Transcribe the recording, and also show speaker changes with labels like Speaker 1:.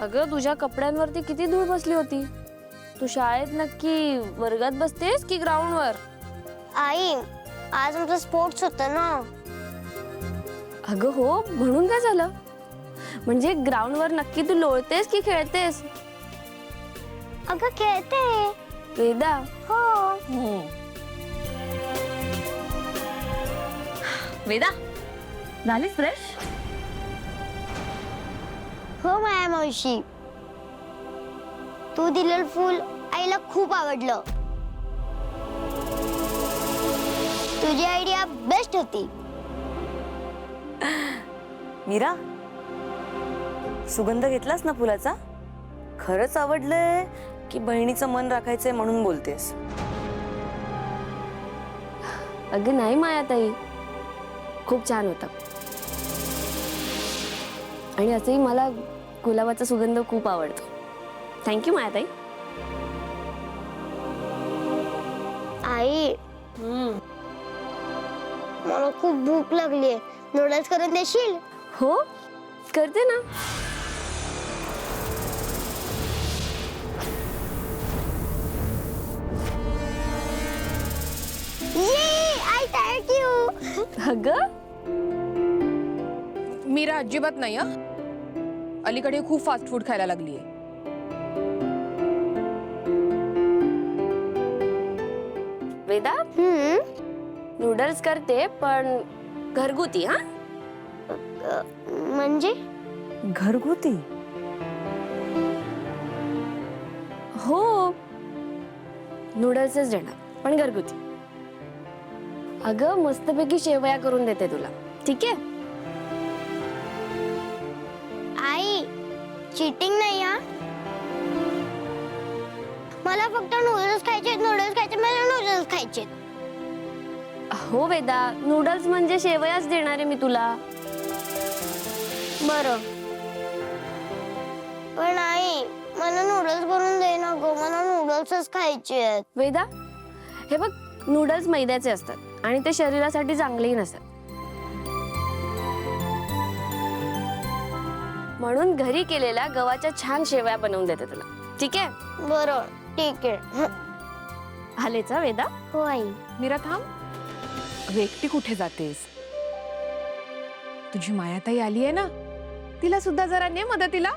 Speaker 1: अगं तुझ्या कपड्यांवरती किती धूळ बसली होती. तू शाळेत नक्की वर्गात बसतेस की ग्राउंडवर?
Speaker 2: आई, आज आमचा स्पोर्ट्स होता ना.
Speaker 1: अगं हो, म्हणून काय झालं? म्हणजे ग्राउंडवर नक्की तू लोळतेस की खेळतेस?
Speaker 2: अगं खेळते.
Speaker 1: वेदा,
Speaker 2: हो.
Speaker 3: वेदा, झालीस फ्रेश?
Speaker 2: हो माया मावशी, तू दिलेलं फूल आईला खूप आवडलं. तुझी आयडिया बेस्ट होती.
Speaker 4: मीरा, सुगंध घेतलास ना फुलाचा? खरंच आवडलंय की बहिणीचं मन राखायचंय म्हणून बोलतेस?
Speaker 1: अगं नाही मायाताई, खूप छान होता. आणि असंही मला गुलाबाचा सुगंध खूप आवडतो. थँक्यू मायाताई.
Speaker 2: आई, मला खूप भूक लागली. नूडल्स करून देशील?
Speaker 1: हो, करते ना.
Speaker 2: ये, आई थँक्यू.
Speaker 1: अगं
Speaker 5: मीरा अजिबात नाही हा. अलीकडे खूप फास्ट फूड खायला लागलीये.
Speaker 1: वेदा, नूडल्स करते पण घरगुती. हा
Speaker 2: म्हणजे
Speaker 4: घरगुती?
Speaker 1: हो, नूडल्सच देणार पण घरगुती. अगं मस्तपैकी शेवया करून देते तुला, ठीक आहे?
Speaker 2: आई, चीटिंग नाही हा. मला फक्त नूडल्स खायचे, नूडल्स खायचे, मला नूडल्स खायचे.
Speaker 1: हो वेदा, नूडल्स म्हणजे शेवयाच देणार आहे मी तुला.
Speaker 2: बरं, पण आई मला नूडल्स करून दे ना गं. मला नूडल्सच खायचे आहेत.
Speaker 1: वेदा, हे बघ, नूडल्स मैद्याचे असतात आणि ते शरीरासाठी चांगलेही नसतात. म्हणून घरी केलेल्या गव्हाच्या छान शेवया बनवून देते तुला, ठीक आहे?
Speaker 2: बरं, ठीक आहे.
Speaker 1: आलेचा वेदा?
Speaker 2: हो आई.
Speaker 5: मीरा थांब. अगं एकटी कुठे जातेस? तुझी मायाताई आली आहे ना, तिला सुद्धा जरा ने मदतीला.